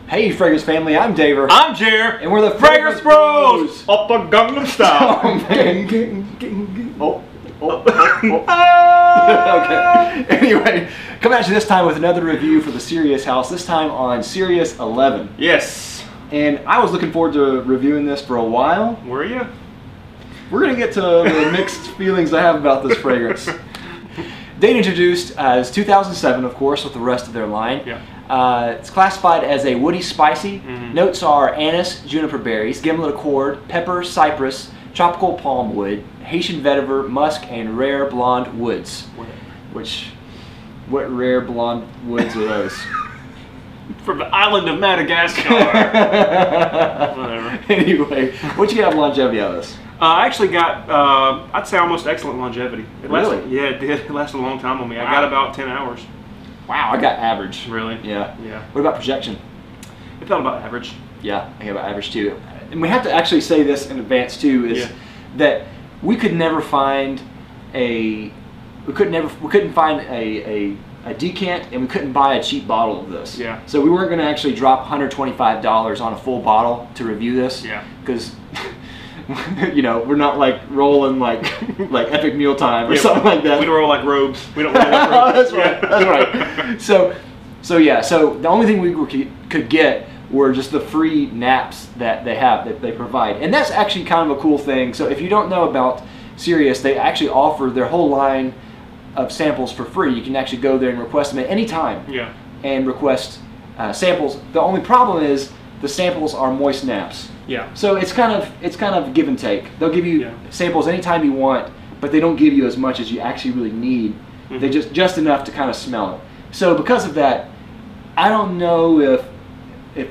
Hey, Fragrance family, I'm Daver. I'm Jer. And we're the Fragrance Bros! Up the Gangnam Style. Oh, man. Okay. Anyway, coming at you this time with another review for the Cereus house, this time on Cereus 11. Yes. And I was looking forward to reviewing this for a while. Were you? We're going to get to the mixed feelings I have about this fragrance. Date introduced as 2007, of course, with the rest of their line. Yeah. It's classified as a woody spicy. Notes are anise, juniper berries, gimlet accord, pepper, cypress, tropical palm wood, Haitian vetiver, musk, and rare blonde woods. What rare blonde woods are those? From the island of Madagascar. Whatever. Anyway, what you got longevity out of this? I actually got, I'd say almost excellent longevity. It lasted, Really? Yeah, it did. It lasted a long time on me. Wow. I got about 10 hours. Wow, I got average. Really? Yeah. Yeah. What about projection? It felt about average. Yeah, I got about average too. And we have to actually say this in advance too, is that we could never find we couldn't find a decant, and we couldn't buy a cheap bottle of this. Yeah. So we weren't going to actually drop $125 on a full bottle to review this. Yeah. Because you know, we're not like rolling like Epic Mealtime or something like that. We don't roll like robes. We don't roll like robes. That's right. That's right. So the only thing we could get were just the free naps that they provide, and that's actually kind of a cool thing. So if you don't know about Cereus, they actually offer their whole line of samples for free. You can actually go there and request them at any time. Yeah. And request samples. The only problem is the samples are moist naps. Yeah. So it's kind of give and take. They'll give you samples anytime you want, but they don't give you as much as you actually really need. They just enough to kind of smell it. So because of that, I don't know if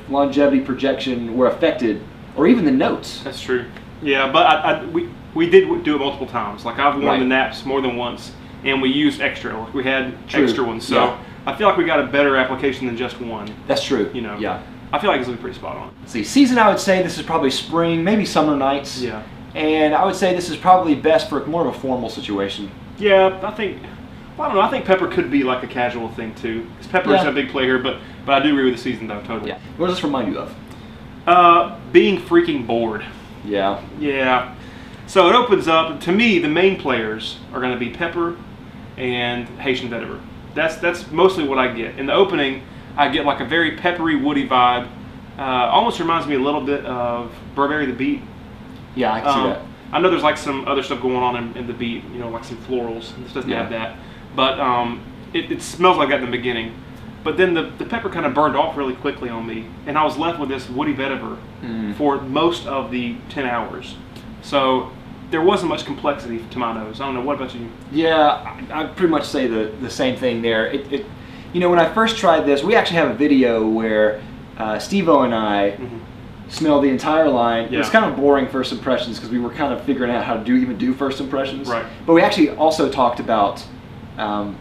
longevity, projection were affected, or even the notes. That's true. Yeah, but we did do it multiple times. Like I've worn the naps more than once, and we used extra. Like we had extra ones, so I feel like we got a better application than just one. That's true. You know. Yeah. I feel like it's pretty spot on. See, season, I would say this is probably spring, maybe summer nights. Yeah. And I would say this is probably best for more of a formal situation. Yeah, I think. Well, I don't know. I think pepper could be like a casual thing too. Because pepper is a big player, but I do agree with the season though. Totally. Yeah. What does this remind you of? Being freaking bored. Yeah. Yeah. So it opens up. To me, the main players are going to be pepper and Haitian vetiver. That's mostly what I get in the opening. I get like a very peppery, woody vibe. Almost reminds me a little bit of Burberry the Beat. Yeah, I can see that. I know there's like some other stuff going on in the Beat, you know, like some florals. This doesn't have that. But it smells like that in the beginning. But then the pepper kind of burned off really quickly on me. And I was left with this woody vetiver for most of the 10 hours. So there wasn't much complexity to my nose. I don't know, what about you? Yeah, I pretty much say the same thing there. You know, when I first tried this, we actually have a video where Steve-O and I smelled the entire line. It was kind of boring first impressions because we were kind of figuring out how to even do first impressions. Right. But we actually also talked about the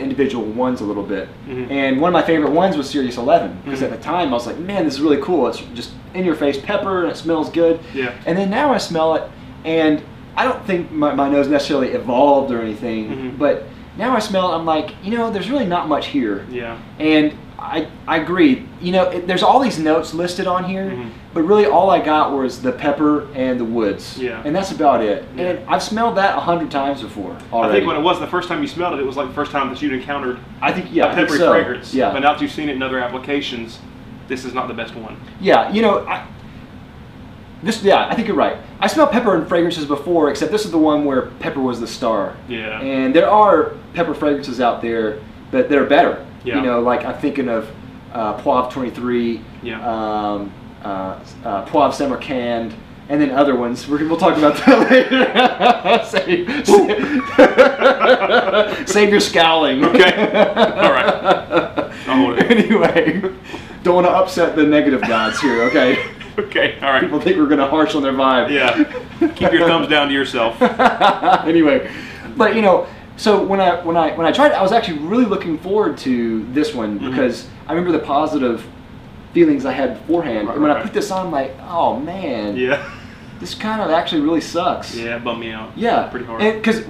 individual ones a little bit. And one of my favorite ones was Cereus 11 because at the time I was like, man, this is really cool. It's just in your face pepper and it smells good. Yeah. And then now I smell it, and I don't think my nose necessarily evolved or anything, but now I smell it, I'm like, you know, there's really not much here. Yeah. And I agree. You know, there's all these notes listed on here, but really all I got was the pepper and the woods. Yeah. And that's about it. Yeah. And I've smelled that 100 times before already. I think when it was the first time you smelled it, it was like the first time that you'd encountered a peppery fragrance. Yeah. But now that you've seen it in other applications, this is not the best one. Yeah, you know, I think you're right. I smelled pepper in fragrances before, except this is the one where pepper was the star. Yeah. And there are pepper fragrances out there that are better. Yeah. You know, like I'm thinking of Poivre 23, Poivre Samarkand, and then other ones. We'll talk about that later. Save your scowling. Okay. All right. I'll hold it. Anyway, don't want to upset the negative gods here, okay? Okay, all right. People think we're going to harsh on their vibe. Yeah. Keep your thumbs down to yourself. Anyway, but you know, so when I tried it, I was actually really looking forward to this one because I remember the positive feelings I had beforehand. And when I put this on, I'm like, oh man, yeah, this kind of actually really sucks. Yeah, it bummed me out. Yeah, pretty hard. Because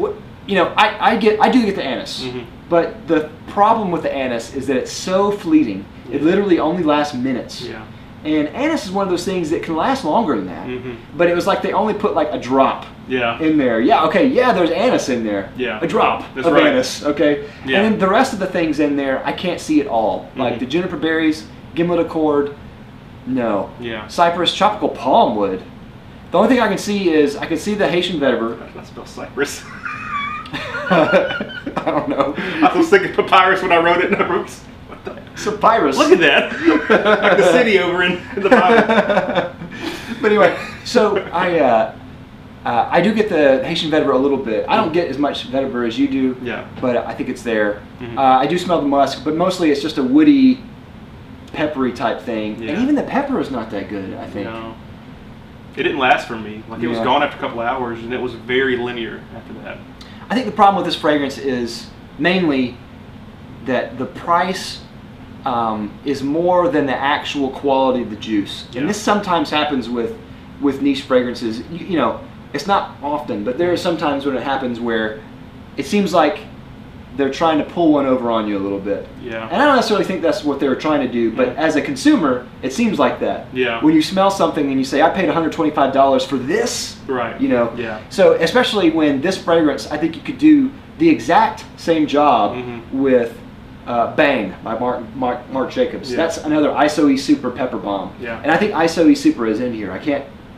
you know, I do get the anise, Mm-hmm. but the problem with the anise is that it's so fleeting. It literally only lasts minutes. Yeah. And anise is one of those things that can last longer than that. Mm-hmm. But it was like they only put like a drop Yeah. in there. Yeah, okay, yeah, there's anise in there. Yeah. A drop That's of right. anise, okay? Yeah. And then the rest of the things in there, I can't see at all. Like Mhm. the juniper berries, gimlet accord, no. Yeah. Cypress, tropical palm wood. The only thing I can see is, I can see the Haitian vetiver. I spell cypress. I don't know. I was thinking papyrus when I wrote it, and I wrote, what the? Papyrus. Look at that. Like the city over in the Bible. But anyway, so I do get the Haitian vetiver a little bit. I don't get as much vetiver as you do, Yeah. but I think it's there. Mhm. I do smell the musk, but mostly it's just a woody, peppery type thing. Yeah. And even the pepper is not that good, I think. No. It didn't last for me. Like, it was Yeah. gone after a couple of hours, and it was very linear after that. I think the problem with this fragrance is mainly that the price is more than the actual quality of the juice. Yeah. And this sometimes happens with niche fragrances. You know, it's not often, but there are some times when it happens where it seems like they're trying to pull one over on you a little bit. Yeah. And I don't necessarily think that's what they were trying to do, but as a consumer, it seems like that. Yeah. When you smell something and you say, I paid $125 for this, Right. you know. Yeah. So especially when this fragrance, I think you could do the exact same job Mhm. with Bang by Marc Jacobs. Yeah. That's another ISO-E Super Pepper Bomb. Yeah. And I think ISO-E Super is in here. I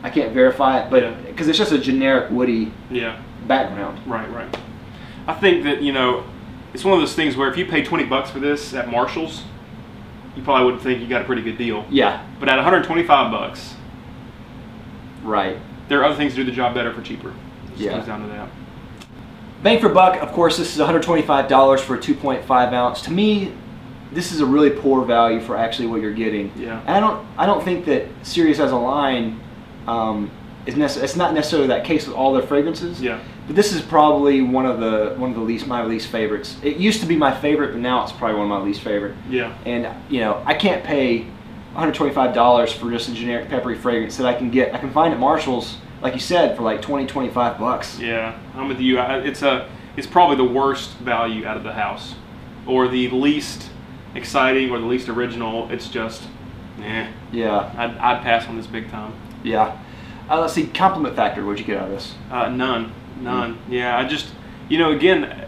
can't verify it, but Yeah. because it's just a generic woody Yeah. background. Right, right. I think that, you know, it's one of those things where if you pay $20 for this at Marshall's, you probably wouldn't think you got a pretty good deal. Yeah, But at $125, right. there are other things to do the job better for cheaper. It just Yeah. comes down to that. Bang for buck, of course, this is $125 for a 2.5 ounce. To me, this is a really poor value for actually what you're getting. Yeah. And I don't think that Cereus as a line it's not necessarily that case with all their fragrances. Yeah. But this is probably one of my least favorites. It used to be my favorite, but now it's probably one of my least favorite. Yeah. And you know, I can't pay $125 for just a generic peppery fragrance that I can find at Marshall's, like you said, for like 20-25 bucks. Yeah, I'm with you. It's probably the worst value out of the house, or the least exciting, or the least original. It's just, Yeah. I'd pass on this big time. Yeah. Let's see, compliment factor, what'd you get out of this? None. Yeah, I just, you know, again,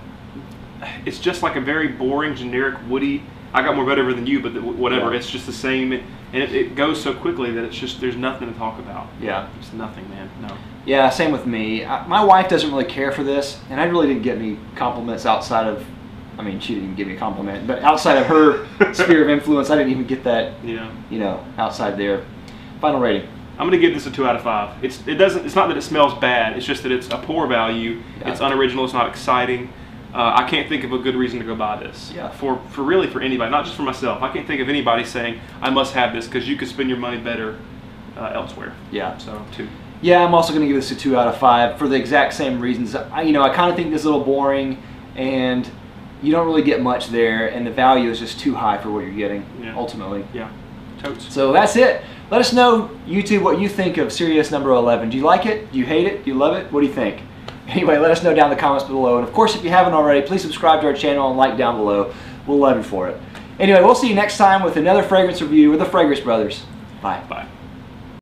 it's just like a very boring, generic, woody. I got more vetiver than you, but whatever. Yeah. It's just the same, and it goes so quickly that it's just, there's nothing to talk about. Yeah. It's nothing, man. No. Yeah, same with me. My wife doesn't really care for this, and I really didn't get any compliments outside of, I mean, she didn't give me a compliment, but outside of her sphere of influence, I didn't even get that, Yeah. you know, outside there. Final rating. I'm gonna give this a 2 out of 5. It's not that it smells bad. It's just that it's a poor value. Yeah. It's unoriginal. It's not exciting. I can't think of a good reason to go buy this. Yeah. For really for anybody, not just for myself. I can't think of anybody saying I must have this, because you could spend your money better elsewhere. Yeah. So 2. Yeah, I'm also going to give this a 2 out of 5 for the exact same reasons. I kind of think this is a little boring, and you don't really get much there, and the value is just too high for what you're getting, ultimately. Yeah. Totes. So that's it. Let us know, YouTube, what you think of Cereus number 11. Do you like it? Do you hate it? Do you love it? What do you think? Anyway, let us know down in the comments below. And of course, if you haven't already, please subscribe to our channel and like down below. We'll love you for it. Anyway, we'll see you next time with another fragrance review with the Fragrance Brothers. Bye. Bye.